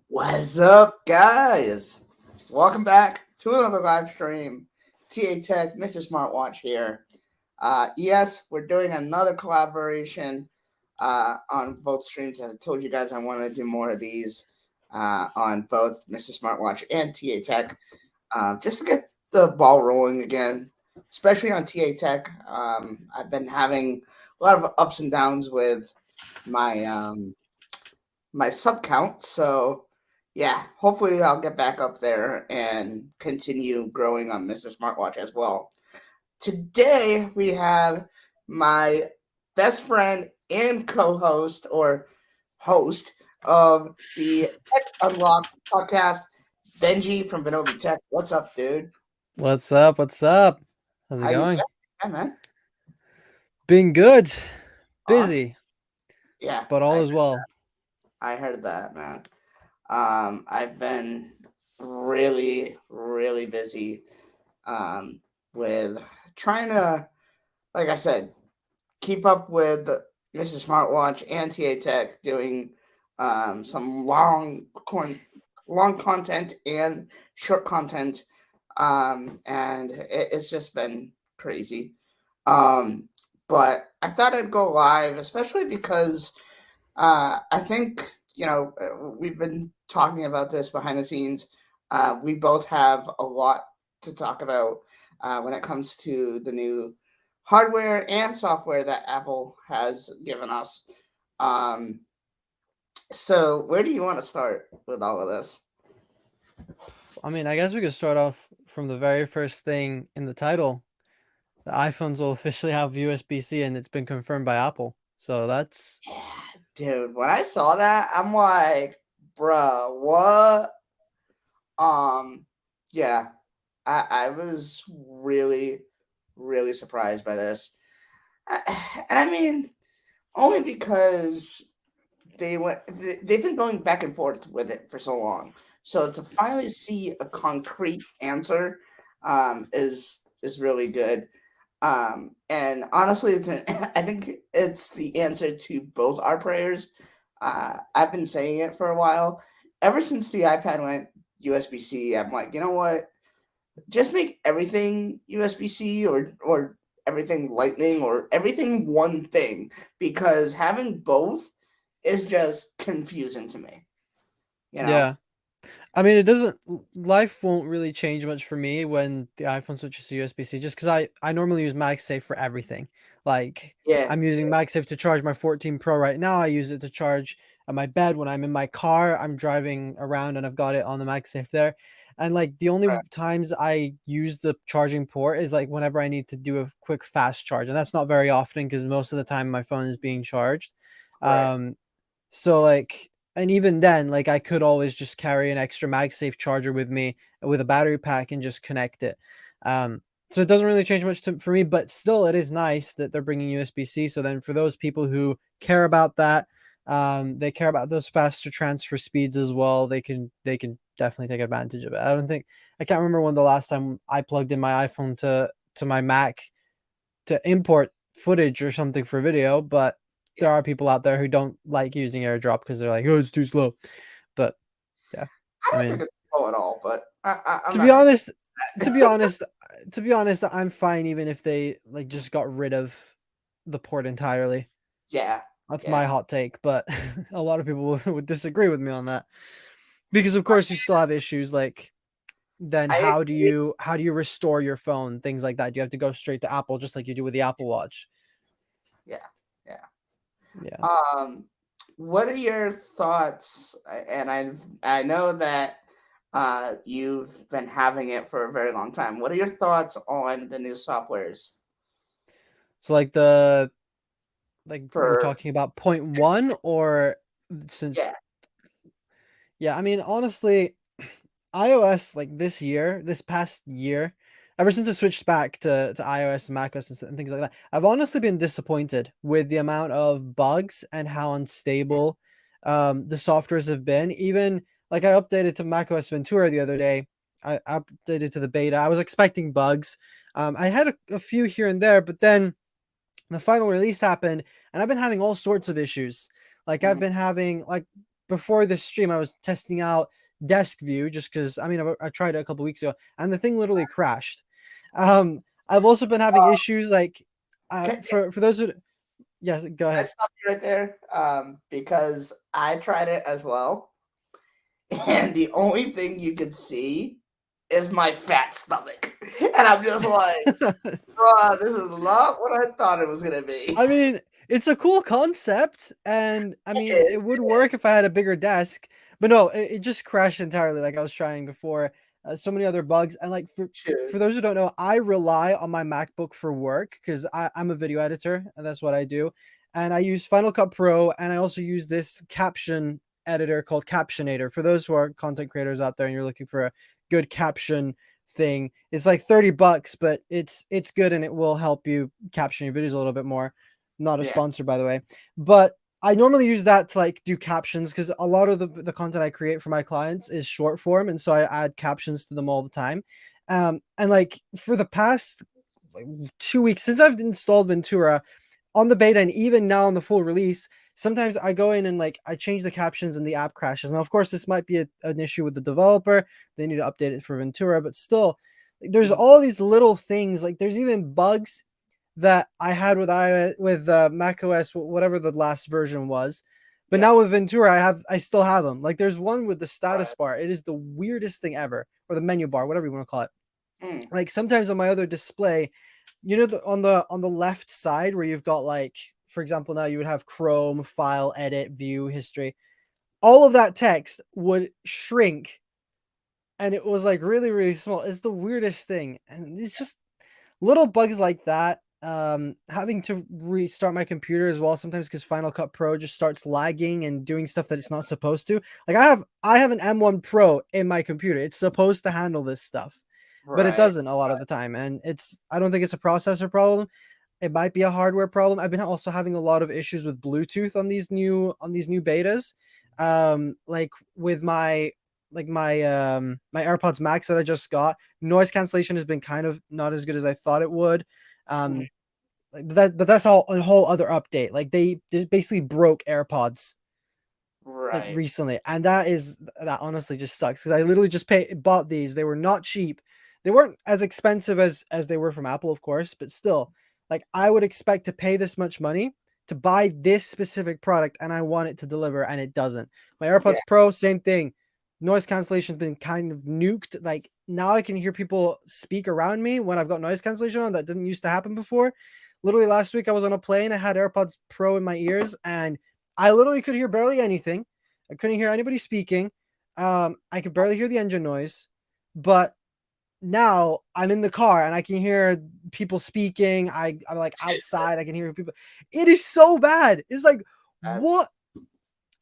What's up, guys? Welcome back to another live stream. TA Tech, Mr. Smartwatch here. Yes, we're doing another collaboration on both streams. I told you guys I want to do more of these on both Mr. Smartwatch and TA Tech, just to get the ball rolling again, especially on TA Tech. I've been having a lot of ups and downs with my my sub count. So yeah, hopefully I'll get back up there and continue growing on Mr. Smartwatch as well. Today we have my best friend and co-host or host of the Tech Unlocked podcast, Benji from Benobi Tech. What's up, dude? What's up? What's up? How's it How you been? going? Yeah, man. Been good. Awesome. Busy, Yeah, but all is well. I heard that, man. I've been really busy with trying to, like I said, keep up with Mr. Smartwatch and TA Tech doing some long content and short content, and it's just been crazy. Um, but I thought I'd go live, especially because I think we've been talking about this behind the scenes. We both have a lot to talk about when it comes to the new hardware and software that Apple has given us. Um, so, where do you want to start with all of this? I mean, I guess we could start off from the very first thing in the title. The iPhones will officially have USB-C, and it's been confirmed by Apple. So that's Yeah, dude, when I saw that, I'm like, bruh, what? Um, yeah, I was really surprised by this. And I mean, only because they've been going back and forth with it for so long. So to finally see a concrete answer is really good. And honestly, I think it's the answer to both our prayers. I've been saying it for a while. Ever since the iPad went USB C, I'm like, you know what? Just make everything USB C or everything Lightning or everything one thing, because having both is just confusing to me. You know? yeah. I mean, it doesn't. Life won't really change much for me when the iPhone switches to USB-C, just because I normally use MagSafe for everything. Like Yeah. I'm using MagSafe to charge my 14 Pro right now. I use it to charge at my bed when I'm in my car. I'm driving around and I've got it on the MagSafe there. And like the only Right. times I use the charging port is like whenever I need to do a quick fast charge, and that's not very often because most of the time my phone is being charged. Right. Um, so like, and even then, like I could always just carry an extra MagSafe charger with me with a battery pack and just connect it. So it doesn't really change much for me, but still, it is nice that they're bringing USB-C. So then, for those people who care about that, they care about those faster transfer speeds as well. They can definitely take advantage of it. I can't remember when the last time I plugged in my iPhone to my Mac to import footage or something for video, but there Yeah. are people out there who don't like using AirDrop because they're like, oh, it's too slow. But yeah, I I don't think mean, it's slow at all, but I'm to be not gonna honest, to be do that. honest, to be honest, I'm fine even if they like just got rid of the port entirely. Yeah. That's Yeah. my hot take, but a lot of people would disagree with me on that because, of course, you still have issues like then I agree. how do you restore your phone, things like that. You have to go straight to Apple just like you do with the Apple Watch. Yeah. Yeah. Yeah. Um, what are your thoughts? And I know that you've been having it for a very long time. What are your thoughts on the new softwares So like we're for? talking about point one or Yeah. since yeah, I mean honestly, iOS like this past year, ever since I switched back to iOS and macOS and things like that, I've honestly been disappointed with the amount of bugs and how unstable the softwares have been. Even like I updated to macOS Ventura the other day. I updated to the beta. I was expecting bugs. I had a few here and there, but then the final release happened and I've been having all sorts of issues. Like I've Mhm. been having like before this stream, I was testing out desk view just because I mean I tried it a couple weeks ago and the thing literally crashed. I've also been having Uh, issues like can for those who yes, go I ahead. stop you right there? Because I tried it as well, and the only thing you could see is my fat stomach, and I'm just like, bruh, this is not what I thought it was gonna be. I mean, it's a cool concept, and I mean, it would work if I had a bigger desk, but no, it just crashed entirely like I was trying before. So many other bugs, and like for Dude, those who don't know, I rely on my MacBook for work because I'm a video editor, and that's what I do. And I use Final Cut Pro, and I also use this caption editor called Captionator. For those who are content creators out there and you're looking for a good caption thing, it's like $30, but it's good and it will help you caption your videos a little bit more. Not a yeah, sponsor, by the way. But I normally use that to like do captions because a lot of the content I create for my clients is short form, and so I add captions to them all the time. And like for the past like 2 weeks since I've installed Ventura on the beta and even now on the full release, sometimes I go in and like I change the captions and the app crashes. Now, of course, this might be an issue with the developer. They need to update it for Ventura, but still, like, there's mm, all these little things. Like there's even bugs that I had with Mac OS, whatever the last version was. But yeah, now with Ventura, I still have them. Like there's one with the status right. bar. It is the weirdest thing ever, or the menu bar, whatever you want to call it. Mm, Like sometimes on my other display, on the left side where you've got like, for example, now you would have Chrome, File, Edit, View, History. All of that text would shrink, and it was like really, really small. It's the weirdest thing, and it's just little bugs like that. Having to restart my computer as well sometimes because Final Cut Pro just starts lagging and doing stuff that it's not supposed to. Like I have an M1 Pro in my computer. It's supposed to handle this stuff, but it right. doesn't a lot of the time. And I don't think it's a processor problem. It might be a hardware problem. I've been also having a lot of issues with Bluetooth on these new betas. Like with my AirPods Max that I just got, noise cancellation has been kind of not as good as I thought it would. Mm, Um, but that's all a whole other update. Like they basically broke AirPods like right. recently, and that honestly just sucks because I literally just bought these. They were not cheap. They weren't as expensive as they were from Apple, of course, but still, like I would expect to pay this much money to buy this specific product, and I want it to deliver, and it doesn't. My Yeah, AirPods Pro, same thing. Noise cancellation's been kind of nuked. Like now, I can hear people speak around me when I've got noise cancellation on. That didn't used to happen before. Literally last week, I was on a plane. I had AirPods Pro in my ears, and I literally could hear barely anything. I couldn't hear anybody speaking. I could barely hear the engine noise, but now I'm in the car and I can hear people speaking. I'm like outside. I can hear people. It is so bad. It's like that's what?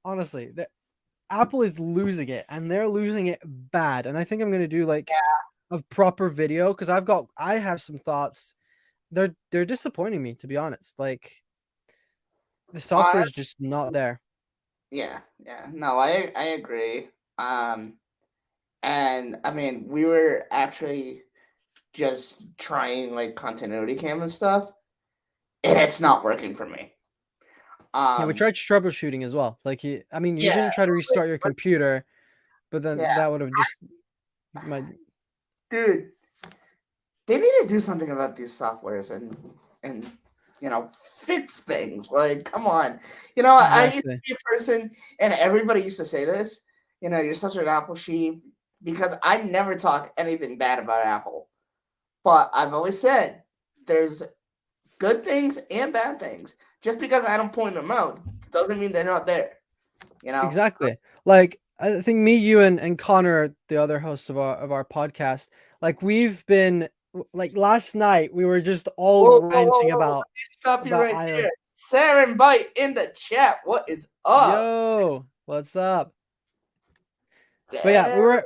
Honestly, the Apple is losing it, and they're losing it bad. And I think I'm gonna do like a proper video because I have some thoughts. They're disappointing me, to be honest. Like the software is honest. just not there. Yeah, yeah. No, I agree. Um, and I mean, we were actually just trying like continuity cam and stuff, and it's not working for me. Yeah, we Um, tried troubleshooting as well. Like, I mean, you yeah, didn't try to like, restart your computer, but then yeah, that would have just my dude, they need to do something about these softwares and fix things. Like, come on, I used to exactly. be a person, and everybody used to say this. You're such an Apple sheep because I never talk anything bad about Apple, but I've always said there's good things and bad things. Just because I don't point them out doesn't mean they're not there. You know? Exactly. Like I think me, you, and Connor, the other host of our podcast, like we've been like last night we were just all Whoa, whoa, whoa, ranting whoa! Let me stop you about right iOS. there. Saren Bite in the chat. What is up? Yo, what's up? But yeah, Damn.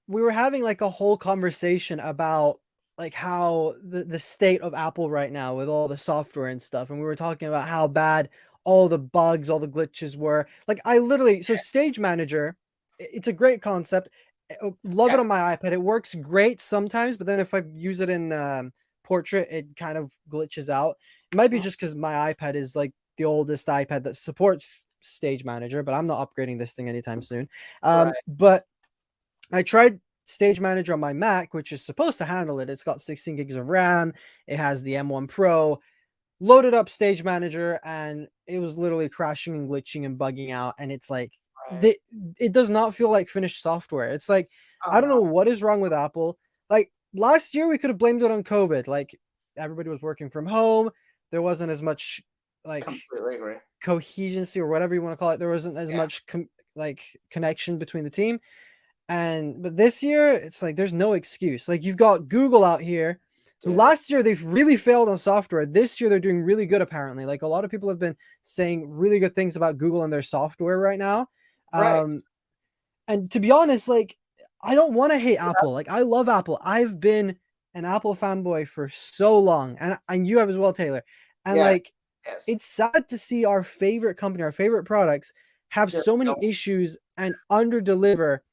we were having like a whole conversation about like how the state of Apple right now with all the software and stuff, and we were talking about how bad all the bugs, all the glitches were. Like I literally, so Stage Manager, it's a great concept. Love Yeah. it on my iPad. It works great sometimes, but then if I use it in Portrait, it kind of glitches out. It might be Mm, just because my iPad is like the oldest iPad that supports Stage Manager, but I'm not upgrading this thing anytime soon. Right. But I tried Stage Manager on my Mac, which is supposed to handle it. It's got 16 gigs of RAM. It has the M1 Pro. Loaded up Stage Manager, and it was literally crashing and glitching and bugging out. And it's like, Right. it does not feel like finished software. It's like, Oh I don't know no. what is wrong with Apple. Like last year, we could have blamed it on COVID. Like everybody was working from home. There wasn't as much like Completely agree. cohesioncy or whatever you want to call it. There wasn't as Yeah. much like connection between the team. But this year, it's like there's no excuse. Like you've got Google out here, who Dude. last year they've really failed on software. This year they're doing really good apparently. Like a lot of people have been saying really good things about Google and their software right now. Right. And to be honest, like I don't want to hate Yeah. Apple. Like I love Apple. I've been an Apple fanboy for so long, and you have as well, Taylor. And Yeah. like Yes. it's sad to see our favorite company, our favorite products have Just so many don't. issues and under deliver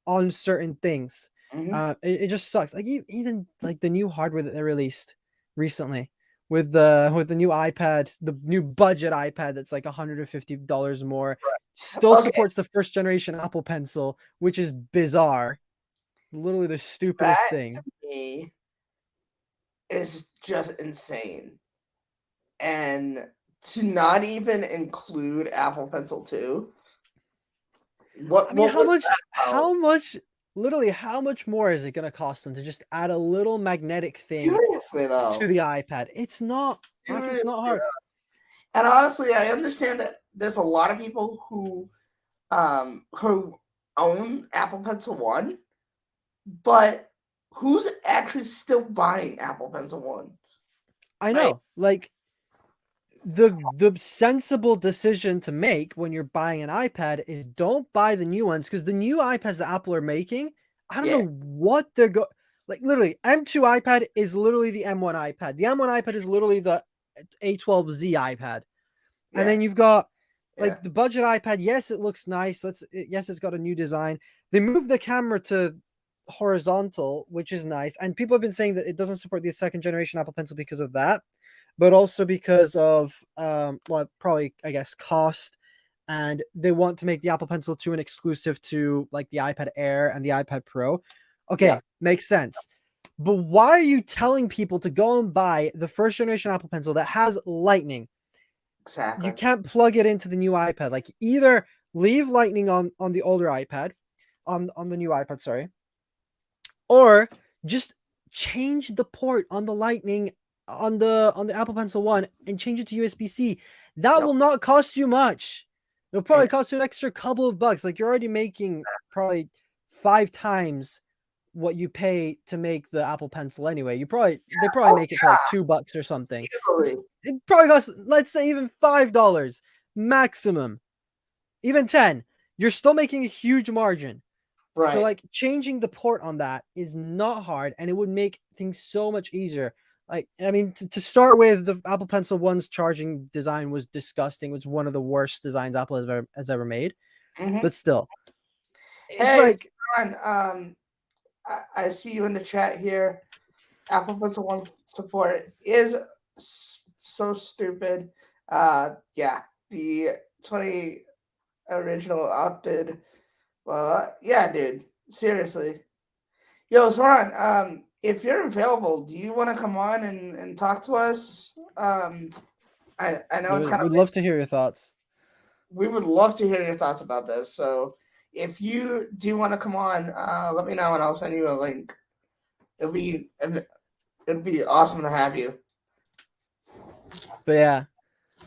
on certain things. Hmm. It just sucks. Like even like the new hardware that they released recently with the new iPad, the new budget iPad that's like $150 more, still Okay. supports the first generation Apple Pencil, which is bizarre. Literally the stupidest That thing. to me is just insane. And to not even include Apple Pencil 2. I mean, What how was much? that about? How much? Literally, how much more is it going to cost them to just add a little magnetic thing Seriously to though. the iPad? It's not, Mark. It's not Seriously hard. though. And honestly, I understand that there's a lot of people who own Apple Pencil 1, but who's actually still buying Apple Pencil 1? I Right? know. Like the sensible decision to make when you're buying an iPad is don't buy the new ones because the new iPads that Apple are making, I don't Yeah, know what they're like literally M2 iPad is literally the M1 iPad. The M1 iPad is literally the A12Z iPad. And yeah, then you've got yeah, like the budget iPad. Yes, it looks nice. Yes, it's got a new design. They moved the camera to horizontal, which is nice. And people have been saying that it doesn't support the second generation Apple Pencil because of that, but also because of well, probably I guess cost. And they want to make the Apple Pencil 2 an exclusive to like the iPad Air and the iPad Pro. yeah, Okay, makes sense. But why are you telling people to go and buy the first generation Apple Pencil that has Lightning? You exactly. can't plug it into the new iPad. Like either leave Lightning on the older iPad, on the new iPad, sorry, or just change the port on the Lightning on the Apple Pencil 1 and change it to USB-C. That Yep. will not cost you much. It'll probably Ex- cost you an extra couple of bucks. Like you're already making probably 5 times what you pay to make the Apple Pencil anyway. They probably Oh make it for like $2 or something. yeah, easily. It probably costs, let's say, even $5 maximum, even 10. You're still making a huge margin. So, Right. like, changing the port on that is not hard, and it would make things so much easier. Like, I mean, to start with, the Apple Pencil 1's charging design was disgusting. It was one of the worst designs Apple has ever made. Hmm. But still, it's Hey, like, Sean, I see you in the chat here. Apple Pencil 1 support is so stupid. Yeah, the 20 original opted. Well, yeah, dude. Seriously. Yo, Soran, if you're available, do you want to come on and talk to us? I know it's kind of we'd late. love to hear your thoughts. We would love to hear your thoughts about this. So if you do want to come on, let me know and I'll send you a link. It'd be awesome to have you. But yeah,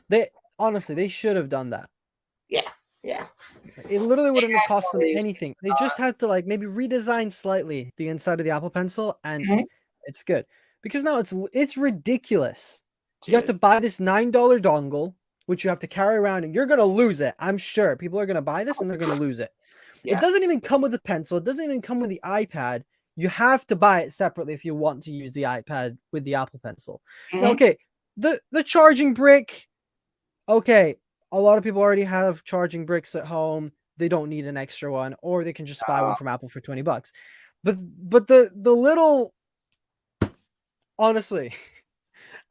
they honestly, they should have done that. Yeah, yeah. It literally wouldn't have cost them Always. anything. They just had to like maybe redesign slightly the inside of the Apple Pencil, and Mhm. it's good. Because now it's ridiculous. You have to Dude. buy this $9 dongle, which you have to carry around, and you're gonna lose it. I'm sure people are gonna buy this and they're gonna lose it. It Yeah. doesn't even come with the pencil. It doesn't even come with the iPad. You have to buy it separately if you want to use the iPad with the Apple Pencil. Now, Hmm. okay, the charging brick. Okay, a lot of people already have charging bricks at home. They don't need an extra one, or they can just buy one from Apple for $20. But the little honestly,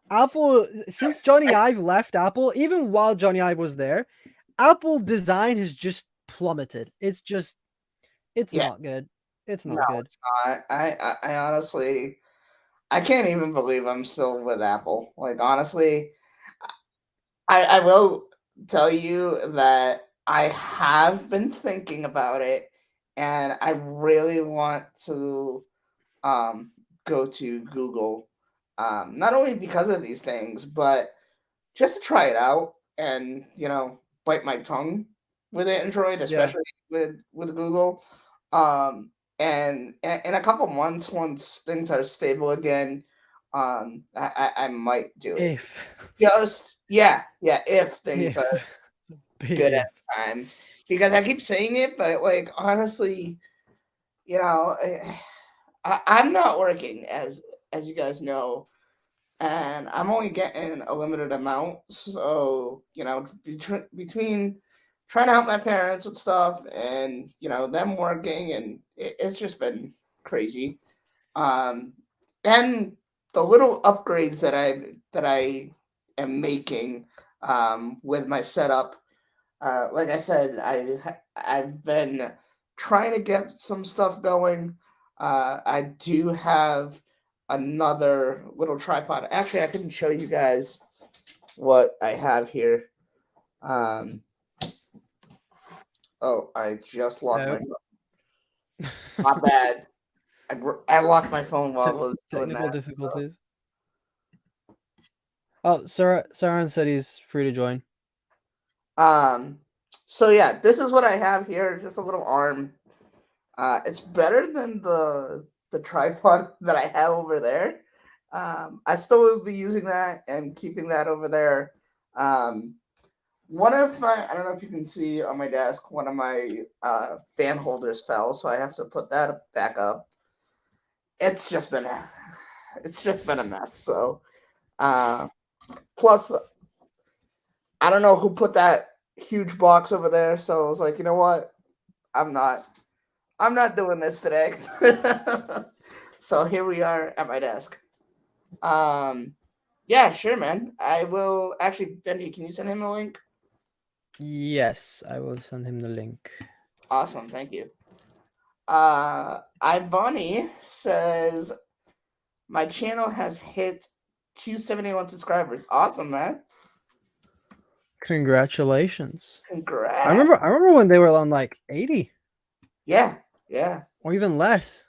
Apple since Johnny Ive left Apple, even while Johnny Ive was there, Apple design has just plummeted. It's Yeah, not good. It's no, not good. it's not. I honestly, I can't even believe I'm still with Apple. Like honestly, I will tell you that I have been thinking about it, and I really want to um, go to Google, not only because of these things, but just to try it out and bite my tongue with Android, Yeah. especially with Google. And in a couple months, once things are stable again, I might do it. If Just yeah, if things are if big good at if. the time, because I keep saying it, but like honestly, you know, I'm not working as you guys know, and I'm only getting a limited amount. So between trying to help my parents with stuff and them working, and it's just been crazy. Um, and the little upgrades that I am making with my setup, like I said, I've been trying to get some stuff going. I do have another little tripod. Actually, I can show you guys what I have here. Um, oh, I just locked my Nope. phone. My bad. I locked my phone while I was doing Technical that. difficulties. Oh, Saran said he's free to join. Um, so yeah, this is what I have here. Just a little arm. It's better than the tripod that I have over there. I still will be using that and keeping that over there. One of my, I don't know if you can see on my desk, one of my fan holders fell, so I have to put that back up. It's just been a mess. So uh, plus, I don't know who put that huge box over there. So I was like, you know what? I'm not I'm not doing this today. So here we are at my desk. Um, yeah, sure, man. I will actually, Benji. Can you send him a link? Yes, I will send him the link. Awesome, thank you. Ibani says my channel has hit 271 subscribers. Awesome, man. Congratulations. Congrats. I remember when they were on like 80 Yeah, yeah. or even less.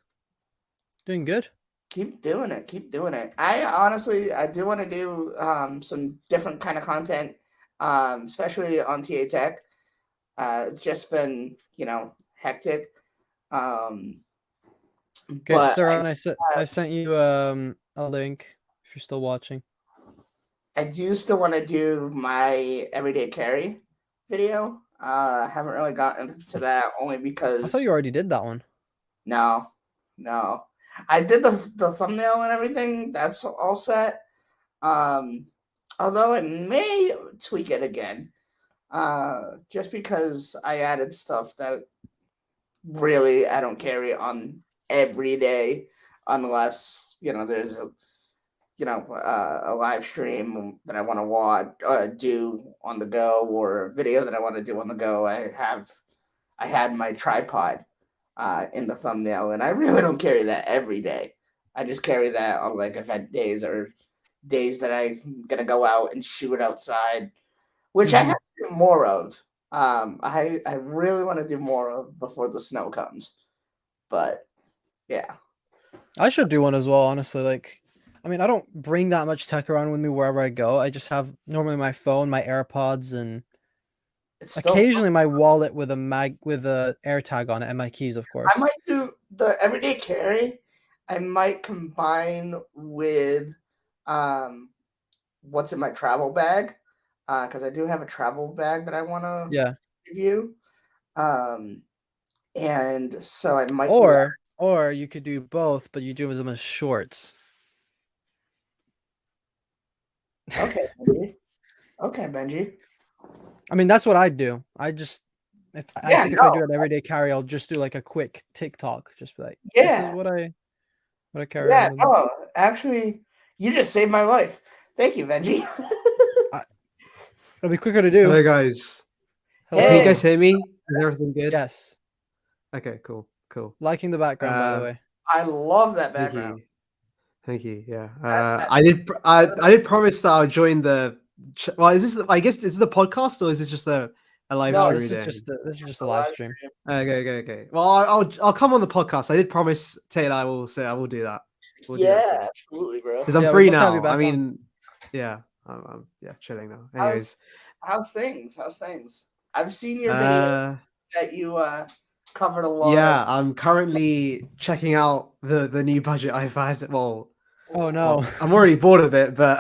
Doing good. Keep doing it. Keep doing it. I honestly, I do want to do some different kind of content, especially on TA Tech. It's just been, hectic. Um, Okay, but Saran, I have, sent you a link if you're still watching. I do still want to do my everyday carry video. I haven't really gotten into that only I thought because you already did that one. no, no, I did the thumbnail and everything. That's all set. Um, Although I may tweak it again, just because I added stuff that really I don't carry on every day, unless there's a live stream that I want to watch, do on the go, or a video that I want to do on the go. I had my tripod in the thumbnail, and I really don't carry that every day. I just carry that on like event days or days that I'm gonna go out and shoot outside, which I Hmm. have to do more of. I really want to do more of before the snow comes, but yeah. I should do one as well, honestly. Like, I mean, I don't bring that much tech around with me wherever I go. I just have normally my phone, my AirPods, and It's still occasionally my wallet with a AirTag on it, and my keys, of I course. might do the everyday carry. I might combine with um, what's in my travel bag, because I do have a travel bag that I want to Yeah. review. Um, and so I might do Or you could do both, but you do them as shorts. that. Okay, Benji. Okay, Benji. I mean, that's what I'd do. I Yeah, think if I no, do an everyday carry, I'll just do like a quick TikTok. Just be like, this is yeah, what I carry yeah, around with me. no. Actually, you just saved my life. Thank you, Benji. I, it'll be quicker to do. Hello guys. Can you Hey, guys Hello. hear me? Is everything good? Yes. Okay, cool, cool. Liking the background, by the Uh, way. I love that thank background. you, thank you. Yeah, That, I did promise that I'll join the. Well, is this? I guess is this the podcast or is this just a live no, No, stream this is thing? just a a live live stream. stream. Okay, okay, okay. Well, I'll come on the podcast. I did promise Taylor I will say I will do that. We'll do that Yeah, soon absolutely, bro. because I'm Yeah, we'd free love to have you now. I back on. mean, yeah, I'm yeah chilling now. How's Anyways, how's things? How's things? I've seen your video uh. that you covered a lot of. Yeah, I'm currently checking out the new budget iPad. Oh no. Well, I'm already bored of it, but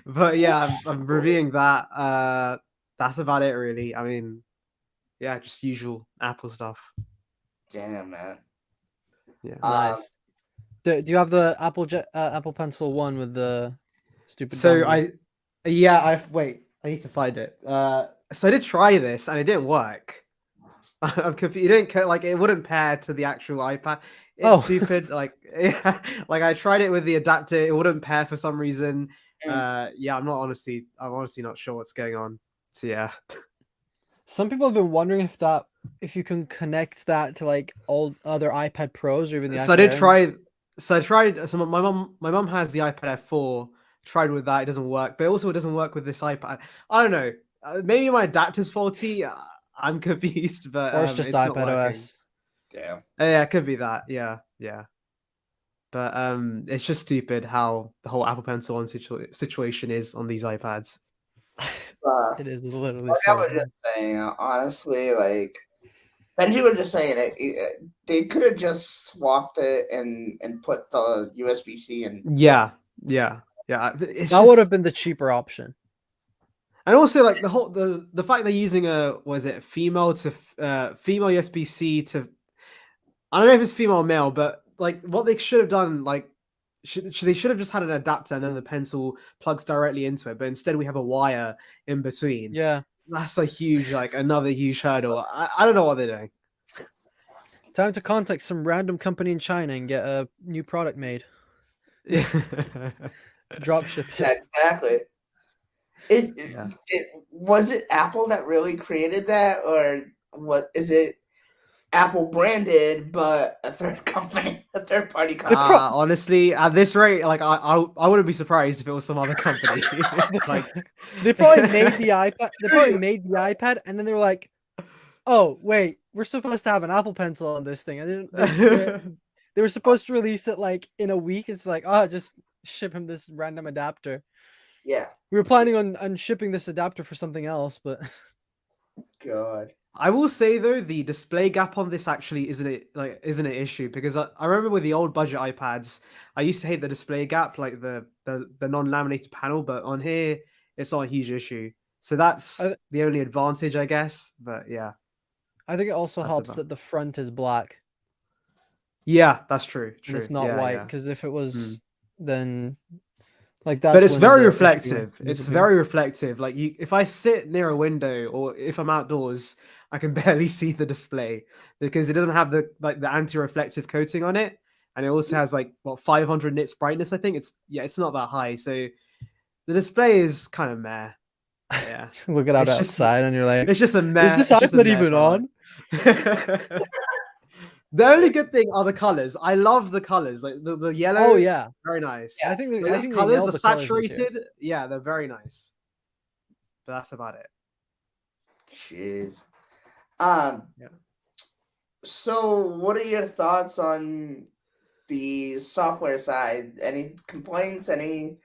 but yeah, I'm reviewing that. That's about it, really. I mean, yeah, just usual Apple stuff. Damn, man. Yeah. Um, Nice. Do you have the Apple Pencil one with the stupid So dongle? yeah, wait. I need to find it. So I did try this and it didn't work. I'm confused. It didn't like it wouldn't pair to the actual iPad. It's Oh, stupid. Like, yeah, like I tried it with the adapter. It wouldn't pair for some reason. mm, Yeah, I'm honestly not sure what's going on. So yeah. some people have been wondering if you can connect that to like all other iPad Pros or even the So I iPad did Air. try. So I tried. So my mom has the iPad Air 4. Tried with that. It doesn't work. But also it doesn't work with this iPad. I don't know. Maybe my adapter's faulty. I'm confused, but Or it's just it's not iPad working. OS. damn. Yeah, it could be that. Yeah, yeah. But it's just stupid how the whole Apple Pencil on situation is on these iPads. Uh, It is literally like I so was bad. just saying, honestly, like Benji was just saying they could have just swapped it and put the USB C in. Yeah, yeah, yeah. It's That would have just, been the cheaper option. and also like the fact they're using female USB C to, I don't know if it's female or male, but like what they should have done, like they should have just had an adapter and then the pencil plugs directly into it, but instead we have a wire in between. Yeah. That's a huge, like another huge hurdle. I don't know what they're doing. Time to contact some random company in China and get a new product made. Yeah. Drop ship Yeah, it. exactly. Yeah. It was it Apple that really created that, or what is it? Apple branded, but a third company, a third party company. Honestly, at this rate, like I wouldn't be surprised if it was some other company. Like, They probably made the iPad. They probably made the iPad, and then they were like, "Oh, wait, we're supposed to have an Apple Pencil on this thing." And they were supposed to release it like in a week. It's like, oh, just ship him this random adapter. Yeah. We were planning on shipping this adapter for something else, but God. I will say though, the display gap on this actually isn't an issue because I remember with the old budget iPads, I used to hate the display gap, like the non-laminated panel, but on here it's not a huge issue. So that's I, the only advantage, I guess. But yeah, I think it also that's helps about. that the front is black Yeah, that's true. and True. it's not Yeah, white. yeah. Because if it was, Mm. then like But that's it's when very the issue reflective. comes It's appear. very reflective. Like if I sit near a window or if I'm outdoors, I can barely see the display because it doesn't have the anti-reflective coating on it, and it also has like what 500 nits brightness. I think it's not that high, so the display is kind of meh. Yeah, Look it out it's just outside, and you're like, it's just a "Is meh. this It's just a iPad meh even product. on?" The only good thing are the colors. I love the colors. Like the Oh yellow, yeah, very nice. Yeah. I Those think they colors nailed are the colors this year. saturated. Yeah, they're very nice. But that's about it. Jeez. Um. Yeah. So, what are your thoughts on the software side? Any complaints? Any?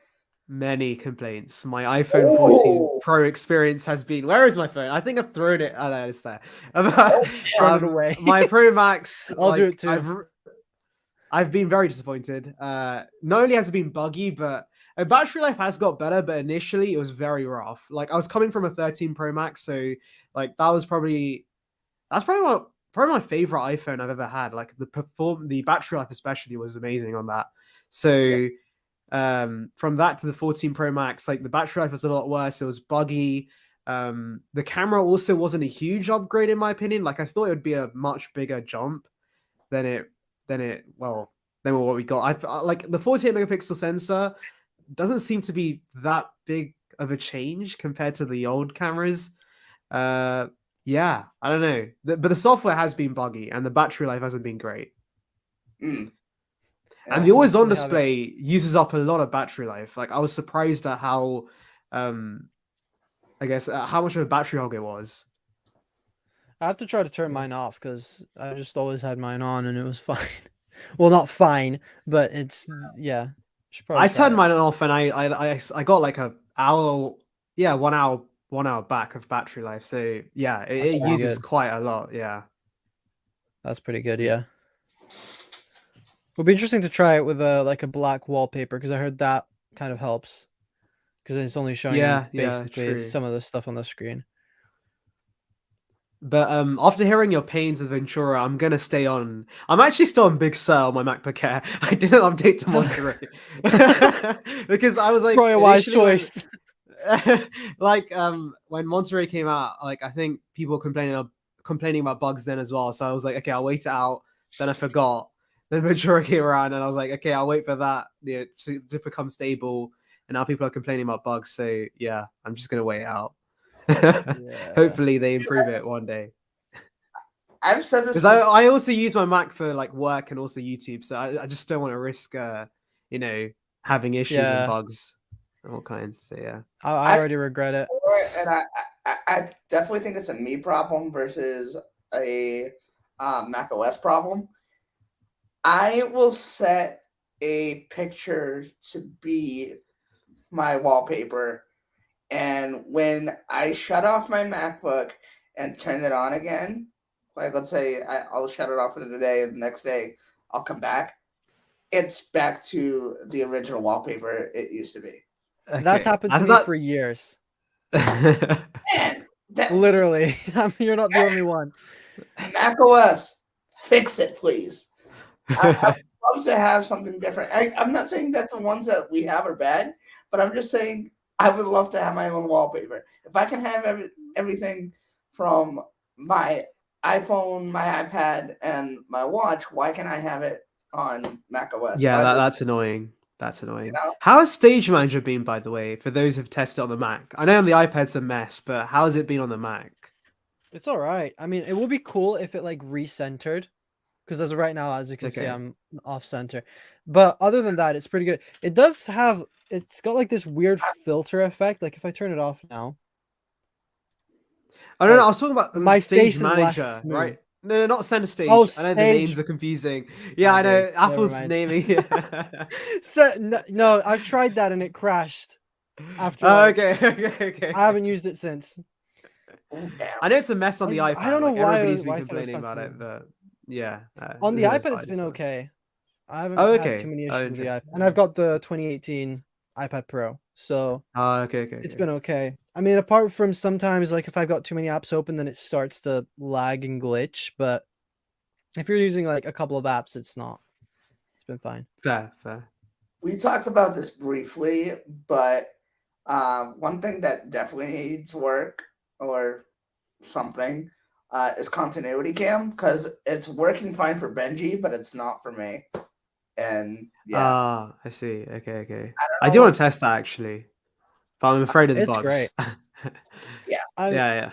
Many complaints. My iPhone 14 Oh. Pro experience has been. Where is my phone? I think I've thrown it. Oh no, it's there. Just thrown it away. My Pro Max. I'll do Like it too. I've been very disappointed. Not only has it been buggy, but battery life has got better. But initially, it was very rough. Like I was coming from a 13 Pro Max, so like that's probably my favorite iPhone I've ever had. Like the battery life especially was amazing on that. Yeah. So from that to the 14 Pro Max, like the battery life was a lot worse. It was buggy. The camera also wasn't a huge upgrade in my opinion. Like I thought it would be a much bigger jump than than what we got. Like the 48 megapixel sensor doesn't seem to be that big of a change compared to the old cameras. Uh, yeah, I don't know, but the software has been buggy and the battery life hasn't been great. Mm, And yeah. the always on Constantly having. display uses up a lot of battery life. Like I was surprised at how, um, I guess how much of a battery hog it was. I have to try to turn mine off because I just always had mine on and it was fine. Well, not fine, but it's yeah. Should probably I try turned it. mine off and I got like a hour, yeah, 1 hour, 1 hour back of battery life. So yeah, That's it pretty uses good. quite a lot. Yeah. That's pretty good. Yeah. It'll be interesting to try it with a like a black wallpaper because I heard that kind of helps because it's only showing Yeah, yeah, basically true. some of the stuff on the screen. But after hearing your pains with Ventura, I'm gonna stay on. I'm actually still on Big Sur on my MacBook Air. I didn't update to Monterey because I was It's like probably a wise initially when choice. like when Monterey came out, like I think people were complaining about bugs then as well. So I was like, okay, I'll wait it out. Then I forgot. Then Ventura came around, and I was like, okay, I'll wait for that, to become stable. And now people are complaining about bugs. So yeah, I'm just gonna wait it out. Yeah. Hopefully they improve it one day. I've said this Because before. I also use my Mac for like work and also YouTube, so I just don't want to risk you know having issues and Yeah. bugs and all kinds. So yeah. I I've said already regret it. it before, and I definitely think it's a me problem versus a Mac OS problem. I will set a picture to be my wallpaper, and when I shut off my MacBook and turn it on again, like let's say I'll shut it off for the day, and the next day I'll come back, it's back to the original wallpaper it used to be. That's Okay. happened I to me thought. for years. And that Literally. I mean, you're not the only one. Mac OS, fix it, please. I would love to have something different. I'm not saying that the ones that we have are bad, but I'm just saying I would love to have my own wallpaper. If I can have everything from my iPhone, my iPad, and my watch, why can't I have it on Mac OS? Yeah, Why would that's annoying. That's you annoying. know? How has Stage Manager been, by the way, for those who've tested on the Mac? I know on the iPad's a mess, but how has it been on the Mac? It's all right. I mean, it would be cool if it like recentered because as of right now, as you can see, Okay. I'm off center. But other than that, it's pretty good. It does have, it's got like this weird filter effect. Like if I turn it off now, I don't know. I like was talking about my Stage face is less Manager, smooth. right? No, not Center Oh, Stage. I know the names Sage. are confusing. Yeah, My I days. know. Never Apple's mind. naming. So no, I've tried that and it crashed after Oh, like okay, okay, okay, I haven't okay. used it since. Oh damn! I know it's a mess on the I iPad. don't know Like why everybody's been Wi-Fi was complaining about continuing. it, but yeah, On the this is iPad, it's fine. been It's fine. okay. I haven't Oh, had too okay. many Oh, issues with the iPad, interesting. and I've got the 2018 iPad Pro, so Oh, okay, okay, it's okay. been okay. I mean, apart from sometimes like if I've got too many apps open, then it starts to lag and glitch. But if you're using like a couple of apps, it's not. It's been fine. Fair, fair. We talked about this briefly, but one thing that definitely needs work or something is continuity cam because it's working fine for Benji, but it's not for me. And yeah, Ah, I see. Okay, okay. I I don't do know want what. to test that actually, but I'm afraid of the It's great. bugs. Yeah, I Yeah, yeah.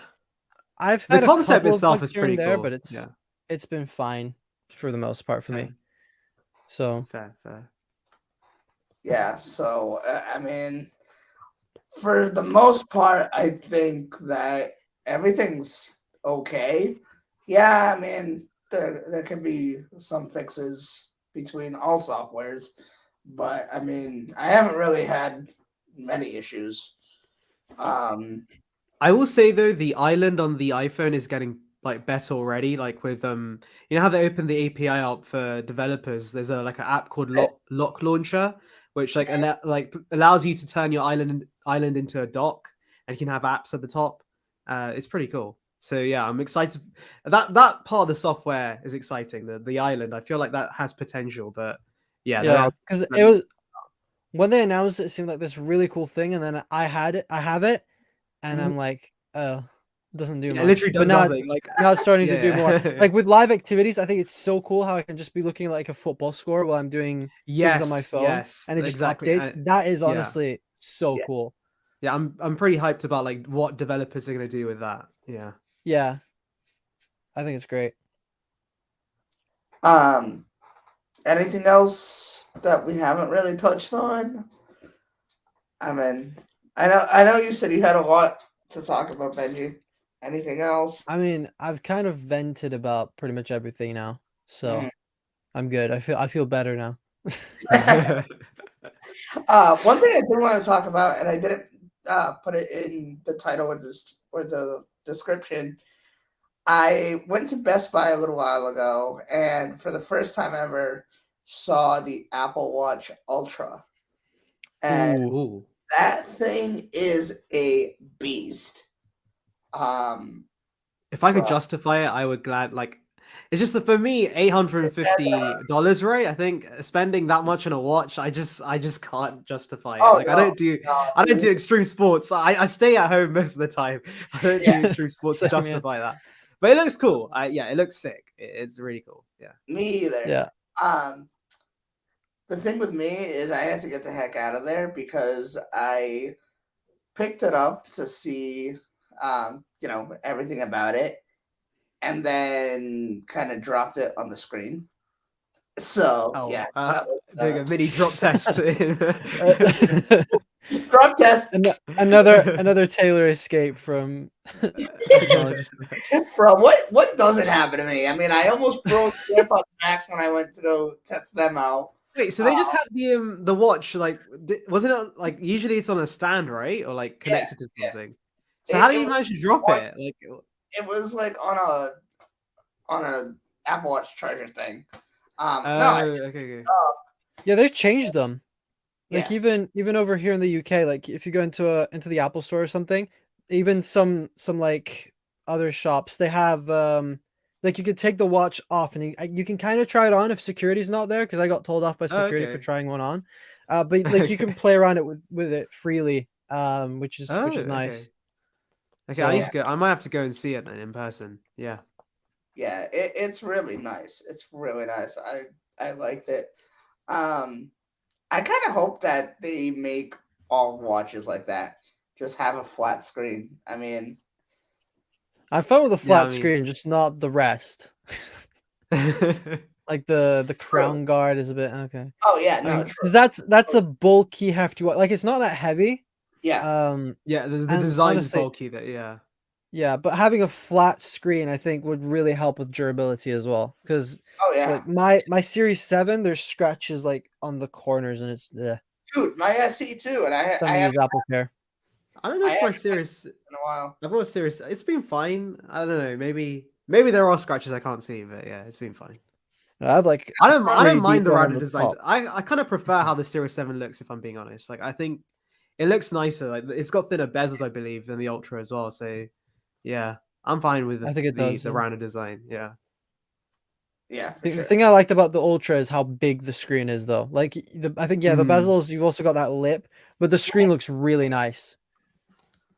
I've The had a concept couple of itself bugs is here and pretty there, but cool. Yeah, it's been fine for the most part for me. fair, So fair, fair. yeah. So I mean, for the most part, I think that everything's okay. Yeah, I mean, there can be some fixes between all softwares, but I mean, I haven't really had many issues. Um, I will say though, the island on the iPhone is getting like better already. Like with you know how they opened the API up for developers. There's a like an app called Lock Launcher, which like allows you to turn your island into a dock, and you can have apps at the top. It's pretty cool. So yeah, I'm excited. That part of the software is exciting. The island, I feel like that has potential, but yeah, there yeah, are. because it was when they announced it, it seemed like this really cool thing, and then I have it, and Mhm. I'm like, oh, it doesn't do Yeah, it much. literally But does nothing. Like now it's starting to do more. yeah. Like with live activities, I think it's so cool how I can just be looking at like a football score while I'm doing things on my Yes, phone, yes, and it just exactly. updates. That is Yeah, honestly so yeah, cool. yeah. I'm pretty hyped about like what developers are gonna do with that. Yeah. Yeah, I think it's great. Anything else that we haven't really touched on? I mean, I know you said you had a lot to talk about, Benji. Anything else? I mean, I've kind of vented about pretty much everything now, so I'm good. I feel better now. One thing I did want to talk about, and I didn't put it in the title or the description. I went to Best Buy a little while ago, and for the first time ever, saw the Apple Watch Ultra, and Ooh, Ooh. that thing is a beast. Um, If I could bro, justify it, I would glad like it's just that for me, $850, right? I think spending that much on a watch, I just can't justify it. oh Like no, I don't no, do extreme sports. I stay at home most of the time. I don't yeah, do extreme sports to same, yeah. justify that. But it looks cool. Yeah, it looks sick. It's really cool. Yeah. me either. Yeah. Um, the thing with me is I had to get the heck out of there because I picked it up to see, everything about it, and then kind of dropped it on the screen. So Oh, yeah, that was doing a mini drop test. Uh, drop test. another Taylor escape from technology. Bro, what doesn't happen to me? I mean, I almost broke the AirPods Max when I went to go test them out. Wait, so Uh, they just had the watch like wasn't it like usually it's on a stand, right? Or like yeah, connected to yeah. something. So how do you manage to drop On- it? Like it was like on a Apple Watch charger thing. No, oh, okay. Yeah, they've changed them. Like yeah, even over here in the UK, like if you go into the Apple store or something, even some like other shops, they have like you could take the watch off and you can kind of try it on if security's not there because I got told off by Oh, security for okay. trying one on. But like you can Okay. play around it with it freely, Oh, which is okay. nice. Okay, I need yeah, So to go. I might have to go and see it then in person. Yeah. yeah. It's really nice. It's really nice. I liked it. Um, I kind of hope that they make all watches like that. Just have a flat screen. I mean, I'm fine with a Yeah, I flat mean screen, just not the rest. yeah, Like the true. crown guard is a bit okay. Oh yeah, I no, mean, true. because that's a bulky, hefty watch. Like it's not that heavy. Yeah. the And design's honestly, bulky that yeah. yeah, but having a flat screen, I think, would really help with durability as well. Because Oh yeah, like my Series 7, there's scratches like on the corners, and it's dude, my SE too, and it's time I to haven't use Apple Care. I don't know I if my haven't had serious it in a while. I've always serious it's been fine. I don't know, maybe there are scratches I can't see, but yeah, it's been fine. I have like a I don't pretty mind deep the one on router the design. top. I kind of prefer how the Series 7 looks if I'm being honest. Like I think it looks nicer. Like it's got thinner bezels, I believe, than the Ultra as well. So yeah, I'm fine with I think it does. the Yeah. router design. Yeah. Yeah, for The sure. thing I liked about the Ultra is how big the screen is, though. Like I think yeah, the Mm, bezels. You've also got that lip, but the screen looks really nice.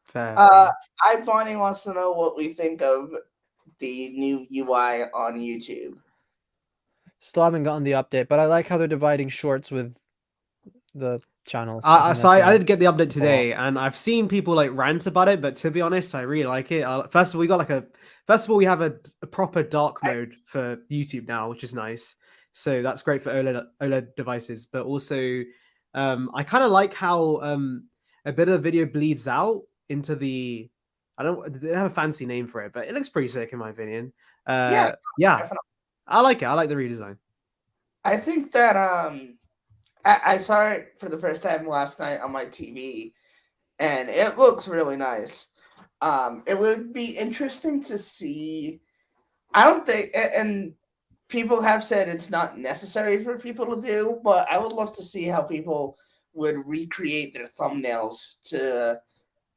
fair, Uh, fair. Bonnie wants to know what we think of the new UI on YouTube. Still haven't gotten the update, but I like how they're dividing shorts with the channels. I think So that's I gonna did get the update help a lot. today, and I've seen people like rant about it, but to be honest, I really like it. First of all, we have a proper dark I, mode for YouTube now, which is nice. So that's great for OLED devices. But also, I kind of like how a bit of the video bleeds out into the. I don't. They have a fancy name for it, but it looks pretty sick in my opinion. yeah, Yeah, definitely. I like it. I like the redesign. I think that I saw it for the first time last night on my TV, and it looks really nice. It would be interesting to see. I don't think, and people have said it's not necessary for people to do, but I would love to see how people would recreate their thumbnails to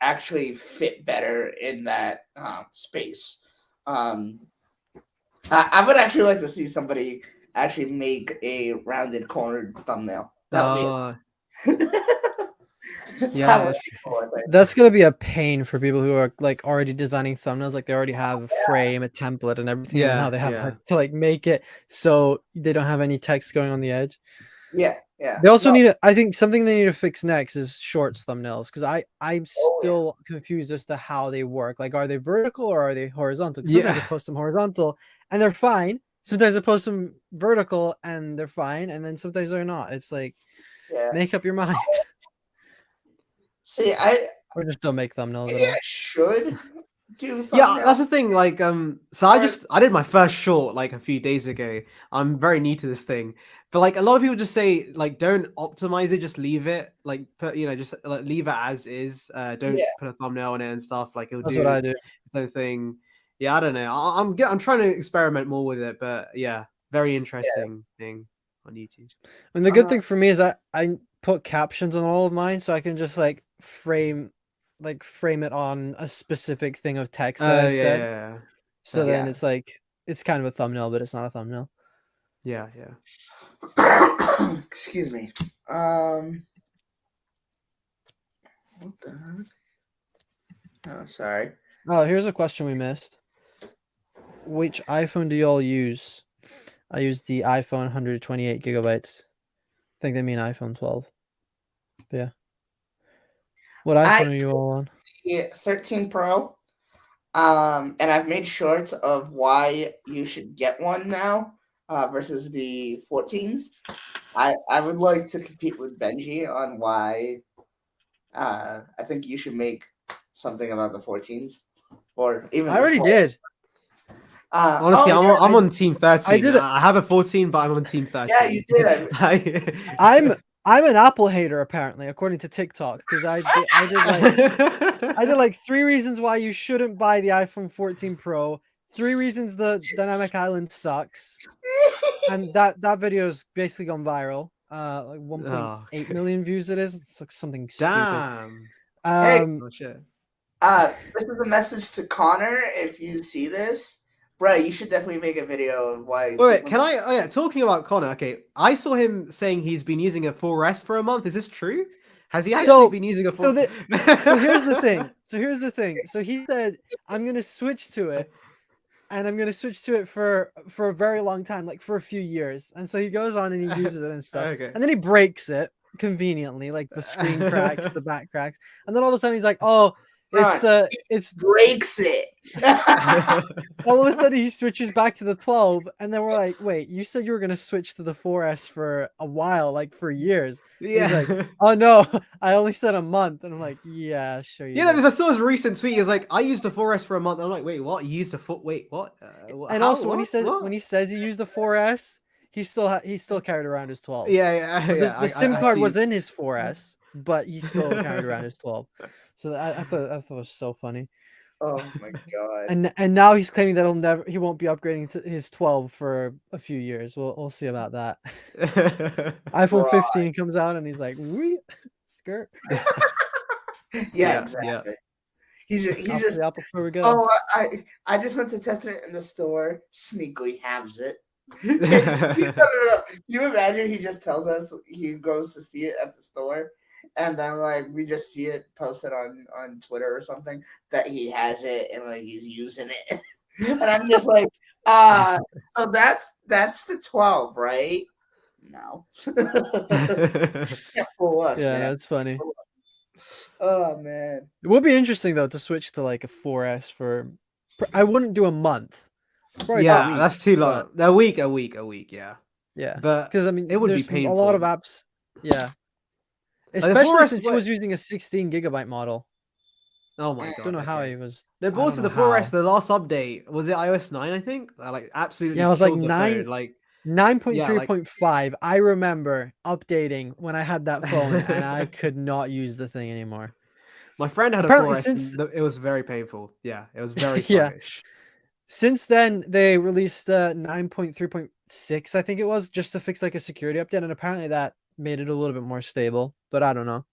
actually fit better in that space. Um, I would actually like to see somebody actually make a rounded cornered thumbnail. That would Uh, be that yeah, would be cool, I think. That's gonna be a pain for people who are like already designing thumbnails. Like they already have a Yeah, frame, a template, and everything, and now they have yeah. like, to like make it so they don't have any text going on the edge. Yeah. They also No, need I think something they need to fix next is shorts thumbnails because I'm oh yeah. still confused as to how they work. Like, are they vertical or are they horizontal? 'Cause sometimes I Yeah. post them horizontal and they're fine. Sometimes I post them vertical and they're fine, and then sometimes they're not. It's like, Yeah. make up your mind, See, I or just don't make thumbnails at maybe I all. should do Yeah, thumbnails. that's the thing. Like, so Or I did my first short like a few days ago. I'm very new to this thing, but like a lot of people just say like don't optimize it, just leave it. Like, put just like, leave it as is. Don't yeah, put a thumbnail on it and stuff. Like it'll That's what do I do. its own thing. Yeah, I don't know. I'm trying to experiment more with it, but yeah, very yeah. interesting thing on YouTube. And the good Uh, thing for me is I put captions on all of mine, so I can just frame it on a specific thing of text that Oh I've said. yeah, So yeah, then yeah. it's like it's kind of a thumbnail, but it's not a thumbnail. yeah, yeah. Excuse me. What the heck? Oh, sorry. Oh, here's a question we missed. Which iPhone do y'all use? I use the iPhone 128 gigabytes. I think they mean iPhone 12. But yeah. What I iPhone are you all on? Yeah, 13 Pro. And I've made shorts of why you should get one now versus the 14s. I would like to compete with Benji on why I think you should make something about the 14s or even I the already 12. did. Honestly, Oh yeah, I'm on team I 13. did. I have a 14, but I'm on team yeah, you 13. did. I'm an Apple hater apparently, according to TikTok, because I did like 3 reasons why you shouldn't buy the iPhone 14 Pro, 3 reasons the dynamic island sucks, and that video's basically gone viral. Like Oh, 1.8 million views it is. It's like something stupid. damn. Hey, Oh shit. this is a message to Connor. If you see this, bro, you should definitely make a video of why Wait, people. can I? Oh yeah, talking about Connor. Okay, I saw him saying he's been using a 4S for a month. Is this true? Has he actually So been using a so 4? the so here's the thing. So here's the thing. So he said, "I'm gonna switch to it, and I'm gonna switch to it for a very long time, like for a few years." And so he goes on and he uses it and stuff, Okay. and then he breaks it conveniently, like the screen cracks, the back cracks, and then all of a sudden he's like, "Oh, Right, it's." breaks it. All of a sudden he switches back to the 12, and then we're like, "Wait, you said you were gonna switch to the 4S for a while, like for years." And he's like, Yeah. "Oh no, I only said a month." And I'm like, "Yeah, sure you You know, did." because I saw his recent tweet. He was like, "I used a 4S for a month." I'm like, "Wait, what? You used a foot? Wait, what? And How? also What? when What?" he says he used the 4S, he still carried around his 12. Yeah, yeah, So yeah. the SIM I card see. was in his 4S, but he still carried around his 12. So I thought it was so funny. Oh my god. And now he's claiming that he won't be upgrading to his 12 for a few years. We'll see about that. iPhone Bruh. 15 comes out and he's like, "Wee, skirt." Yeah, Yeah, yeah. exactly. He Off to just the Apple Store we go. oh I just went to test it in the store. Sneakily has it. No. Can you imagine he just tells us he goes to see it at the store and then like we just see it posted on Twitter or something that he has it and like he's using it. And I'm just like, so that's the 12, right? No. Can't fool us, Yeah, man. that's funny. Oh man. It would be interesting though to switch to like a 4S for. I wouldn't do a month. Probably do a Yeah, week, that's too but long. A week, a week, a week. Yeah, yeah, but because I it mean, would be there's a lot of painful. apps. Yeah, Like the especially 4S, since he was using a 16 gigabyte model. oh my Don't god. know how Okay. he was. No, but I don't also know the 4S, how. the last update was it iOS 9? I think like absolutely Yeah, I was like killed the phone. Like yeah, like 9.3.5. I remember updating when I had that phone, and I could not use the thing anymore. my friend had a Apparently, 4S. since And it was very painful. Yeah, it was very yeah, sluggish. since then they released 9.3.6, I think it was, just to fix like a security update, and apparently that made it a little bit more stable. But I don't know.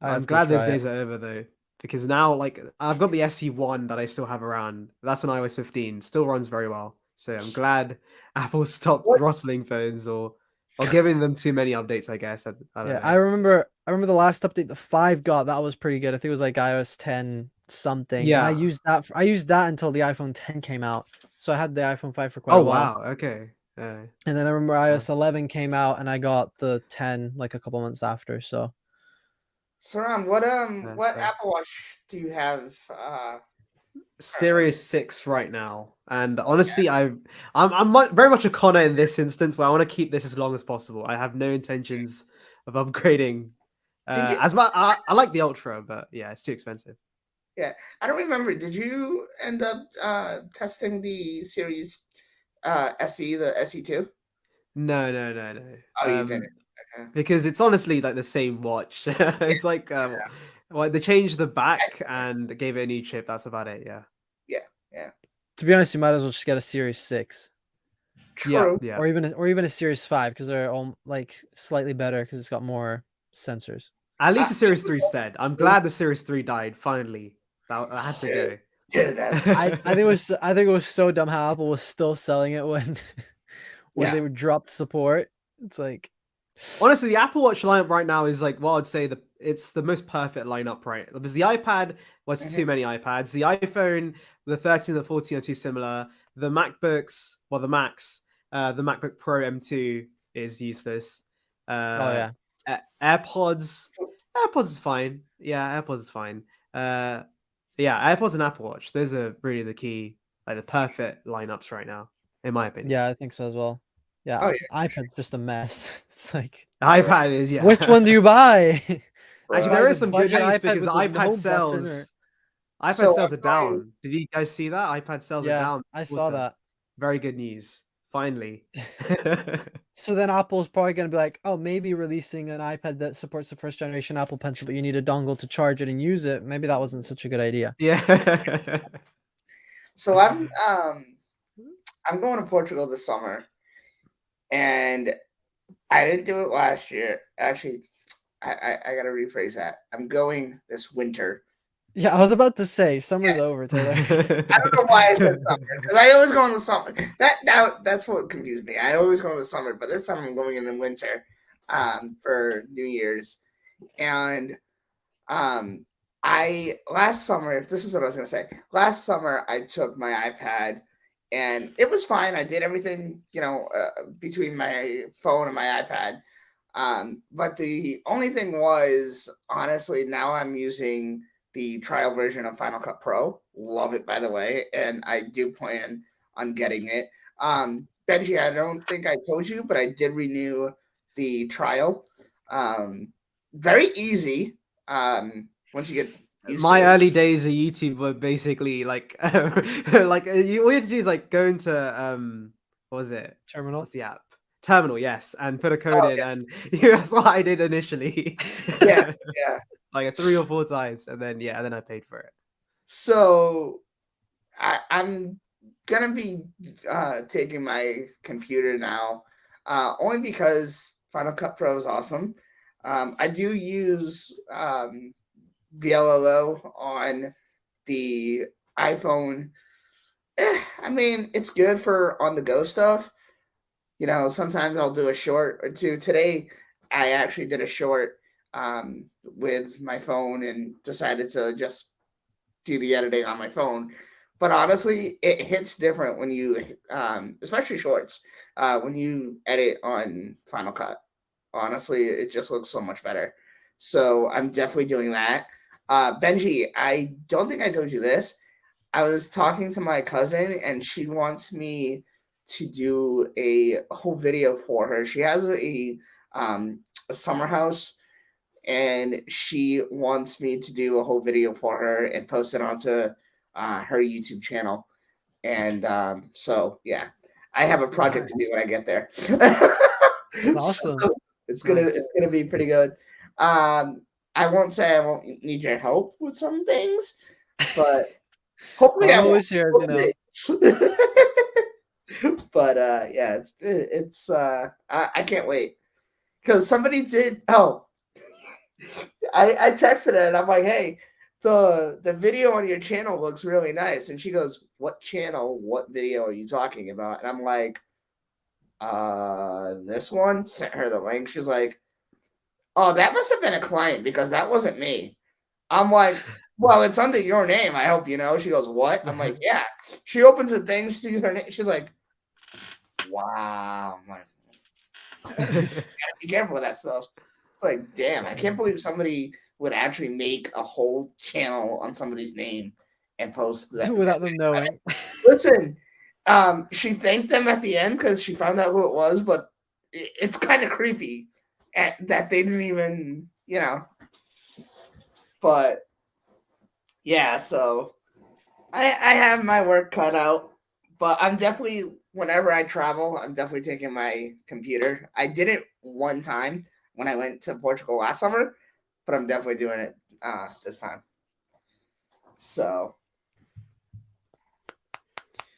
I I'm have to glad those try it. days are over though, because now like I've got the SE1 that I still have around. That's an iOS 15, still runs very well. So I'm glad Apple stopped What throttling phones or giving them too many updates. I guess I don't Yeah, know. I remember the last update the 5 got, that was pretty good. I think it was like iOS 10 something. And Yeah. I used that until the iPhone 10 came out. So I had the iPhone 5 for quite Oh a while. wow. Okay. And then I remember iOS 11 came out, and I got the 10 like a couple months after. So Saram, what Apple Watch do you have? Series 6 right now, and honestly, I'm very much a Connor in this instance, where I want to keep this as long as possible. I have no intentions of upgrading. Did you? As much I like the Ultra, but yeah, it's too expensive. Yeah, I don't remember. Did you end up testing the Series SE, the SE2? No. Oh, you didn't. Okay. Because it's honestly like the same watch. It's like well, they changed the back and gave it a new chip. That's about it. Yeah. Yeah. to be honest, you might as well just get a Series 6 True. Yeah. or even a Series 5 because they're all like slightly better because it's got more sensors. At least the Series Uh, 3's dead. I'm glad the Series 3 died finally. That I had to go. Dude, I think it was so dumb how Apple was still selling it when Yeah. they dropped support. It's like Honestly, the Apple Watch lineup right now is like, well, I'd say it's the most perfect lineup, right? Because the iPad was Mhm. too many iPads. The iPhone, the 13 and the 14 are too similar. The MacBooks, well, the Macs, the MacBook Pro M2 is useless. oh yeah. AirPods, AirPods is fine. Yeah, AirPods is fine. Yeah, AirPods and Apple Watch. Those are really the key, like the perfect lineups right now, in my opinion. Yeah, I think so as well. Yeah, Oh yeah. iPad's just a mess. It's like iPad is, yeah. which one do you buy? Actually, Bro. there Buy is the some good budget news iPad because with the iPad home button or iPad So sales are I'm going. down. Did you guys see that? iPad sales are yeah, down. I this saw quarter. that. Very good news. Finally. So then Apple's probably gonna be like, oh, maybe releasing an iPad that supports the first generation Apple Pencil, but you need a dongle to charge it and use it. Maybe that wasn't such a good idea. Yeah. So I'm going to Portugal this summer, and I didn't do it last year. Actually, I gotta rephrase that. I'm going this winter. Yeah, I was about to say summer's over, Taylor. I don't know why I said summer because I always go in the summer. That's what confused me. I always go in the summer, but this time I'm going in the winter for New Year's. And I last summer, this is what I was gonna say. Last summer, I took my iPad, and it was fine. I did everything, between my phone and my iPad. But the only thing was, honestly, now I'm using the trial version of Final Cut Pro. Love it, by the way, and I do plan on getting it. Benji, I don't think I told you, but I did renew the trial. Very easy. Once you get used My to it. early days of YouTube were basically like like all you have to do is like go into what was it? Terminal. What's the app? Terminal, yes, and put a code Oh, in, and that's what I did initially. yeah. Like 3 or 4 times, and then I paid for it. So I'm gonna be taking my computer now, only because Final Cut Pro is awesome. I do use VLLO on the iPhone. I mean, it's good for on the go stuff. Sometimes I'll do a short or two. Today, I actually did a short with my phone and decided to just do the editing on my phone. But honestly, it hits different when you, especially shorts, when you edit on Final Cut. Honestly, it just looks so much better. So I'm definitely doing that. Benji, I don't think I told you this. I was talking to my cousin, and she wants me to do a whole video for her. She has a summer house, and she wants me to do a whole video for her and post it onto her YouTube channel. And so, yeah, I have a project to do when I get there. That's awesome. So it's gonna be pretty good. I won't say I won't need your help with some things, but hopefully I I'm won't. always here, But yeah, it's I can't wait because somebody did. Oh, I texted her and I'm like, hey, the video on your channel looks really nice, and she goes, what channel? What video are you talking about? And I'm like, this one. Sent her the link. She's like, oh, that must have been a client because that wasn't me. I'm like, well, it's under your name. I hope you know. She goes, what? I'm like, yeah. She opens the thing. She sees her name. She's like, Wow, my. Be careful with that stuff. It's like, damn, I can't believe somebody would actually make a whole channel on somebody's name and post that without them knowing. Listen, she thanked them at the end because she found out who it was, but it's kind of creepy that they didn't even, But yeah, so I have my work cut out, but I'm definitely whenever I travel, I'm definitely taking my computer. I did it one time when I went to Portugal last summer, but I'm definitely doing it this time. So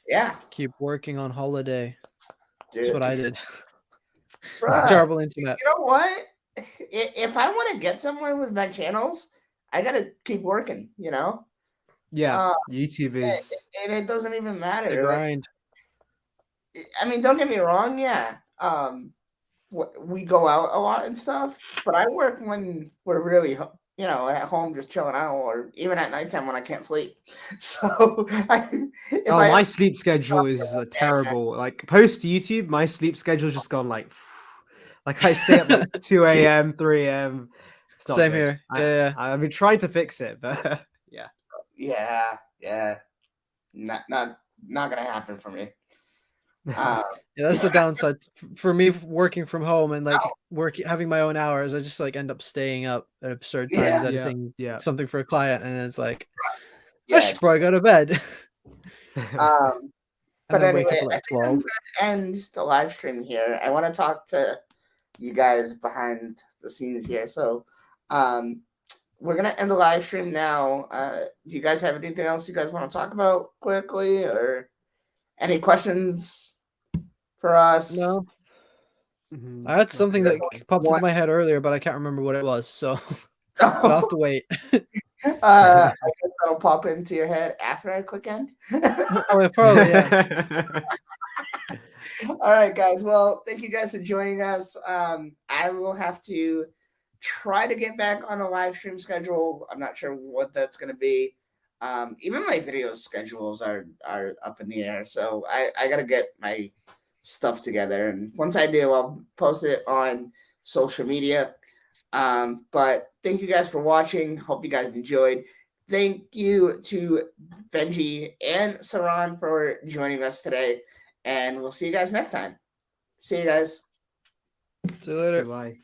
yeah, Keep working on holiday. dude. That's what I did. Bruh, Terrible internet. you know what? If I want to get somewhere with my channels, I gotta keep working. Yeah, YouTube is. And it doesn't even The matter. grind. I mean, don't get me wrong. Yeah, we go out a lot and stuff, but I work when we're really, at home just chilling out, or even at nighttime when I can't sleep. So, My sleep schedule is terrible. Like post YouTube, my sleep schedule's just gone like I stay up like 2 a.m., 3 a.m. It's not Same good. here. Yeah. I've been trying to fix it, but yeah. yeah, not gonna happen for me. Yeah, that's the downside for me working from home and like having my own hours. I just like end up staying up at absurd times editing something for a client, and it's like, I should probably go to bed. But then wake anyway, up at like I think I'm 12. gonna end the live stream here. I want to talk to you guys behind the scenes here. So, we're gonna end the live stream now. Do you guys have anything else you guys want to talk about quickly, or any questions for us? No. I had something that popped into my head earlier, but I can't remember what it was. So I'll have to wait. I guess that'll pop into your head after I click end. Oh, yeah, probably, yeah. All right, guys. Well, thank you guys for joining us. I will have to try to get back on a live stream schedule. I'm not sure what that's going to be. Even my video schedules are up in the air, so I got to get my stuff together. And once I do, I'll post it on social media. But thank you guys for watching. Hope you guys enjoyed. Thank you to Benji and Saran for joining us today. And we'll see you guys next time. See you guys. See you later. Goodbye.